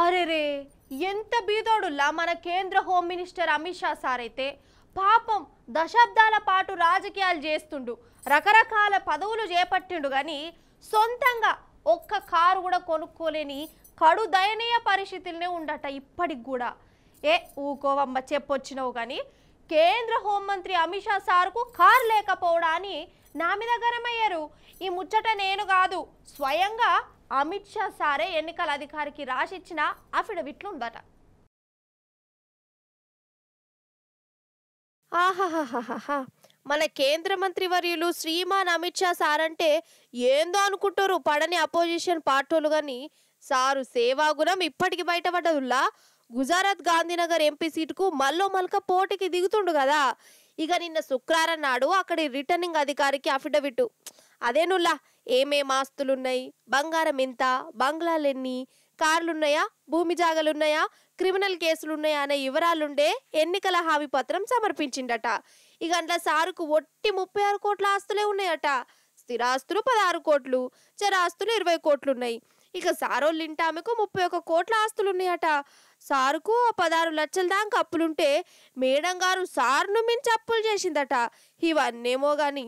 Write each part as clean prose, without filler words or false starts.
అరెరే ఎంత బీదోడుల్లా మన కేంద్ర home minister Amit Shah sir అయితే పాపం దశాబ్దాల పాటు రాజకీయాలు చేస్తుండు, రకరకాల పదవులు చేపట్టిండు కానీ సొంతంగా ఒక్క కారు కూడా కొనుక్కోలేని కడు దయనీయ పరిస్థితులనే ఉండట ఇప్పటికి కూడా. ఊకోవమ్మ చెప్పొచ్చినావు కానీ కేంద్ర హోంమంత్రి అమిత్ షా సార్కు కారు లేకపోవడాన్ని నా మీద గరమయ్యారు. ఈ ముచ్చట నేను కాదు, స్వయంగా అమిత్ షా సారే ఎన్నికల అధికారికి రాసిచ్చిన అఫిడవిట్లు ఉందట. ఆహాహాహాహా, మన కేంద్ర మంత్రి వర్యులు శ్రీమాన్ అమిత్ షా సార్ అంటే ఏందో అనుకుంటారు పడని అపోజిషన్ పార్టీలు, కానీ సారు సేవాగుణం ఇప్పటికి బయటపడ్డదుల్లా. గుజరాత్ గాంధీనగర్ ఎంపీ సీటుకు మల్లో మల్క పోటీకి దిగుతుండు కదా. ఇక నిన్న శుక్రవారం నాడు అక్కడి రిటర్నింగ్ అధికారికి అఫిడవిట్ అదేనుల్లా, ఏమేం ఆస్తులున్నాయి, బంగారం ఎంత, బంగ్లాలెన్ని, కార్లున్నాయా, భూమి జాగలున్నాయా, క్రిమినల్ కేసులున్నాయా అనే వివరాలుండే ఎన్నికల హామీ పత్రం సమర్పించిండట. ఇక అందులో సారుకు ఒట్టి 36 కోట్ల ఆస్తులే ఉన్నాయట. స్థిరాస్తులు 16 కోట్లు, చరాస్తులు 20 కోట్లున్నాయి. ఇక సారోళ్ళింట ఆమెకు 31 కోట్ల ఆస్తులు ఉన్నాయట. సారుకు 16 లక్షల దాకా అప్పులుంటే మేడం గారు సార్ను మించి అప్పులు చేసిందట. ఇవన్నేమో గాని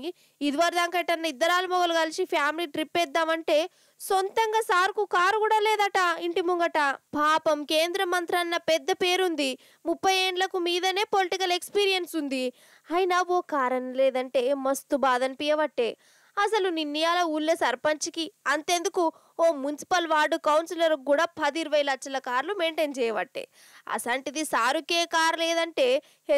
ఇదివరదాకా ఎటన్నా ఇద్దరాలు మొగలు కలిసి ఫ్యామిలీ ట్రిప్ వేద్దామంటే సొంతంగా సార్కు కారు కూడా లేదట ఇంటి ముంగట. పాపం కేంద్ర మంత్రి అన్న పెద్ద పేరుంది, 30 ఏండ్లకు మీదనే పొలిటికల్ ఎక్స్పీరియన్స్ ఉంది, అయినా ఓ కారణం లేదంటే మస్తు బాధ అనిపించబట్టే. అసలు నిన్నయాల ఊళ్ళో సర్పంచ్కి అంతెందుకు ఓ మున్సిపల్ వార్డు కౌన్సిలర్కి కూడా 10-20 లక్షల కార్లు మెయింటైన్ చేయబట్టే. అసంటిది సారుకే కారు లేదంటే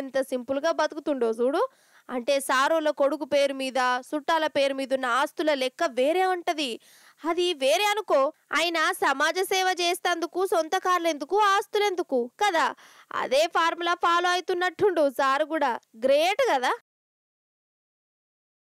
ఎంత సింపుల్గా బతుకుతుండో చూడు. అంటే సారోళ్ళ కొడుకు పేరు మీద, చుట్టాల పేరు మీద ఉన్న ఆస్తుల లెక్క వేరే ఉంటది. అది వేరే అనుకో, ఆయన సమాజ సేవ చేస్తేందుకు సొంత కార్లు ఎందుకు, ఆస్తులు ఎందుకు కదా. అదే ఫార్ములా ఫాలో అవుతున్నట్టుండు సారు కూడా. గ్రేట్ కదా.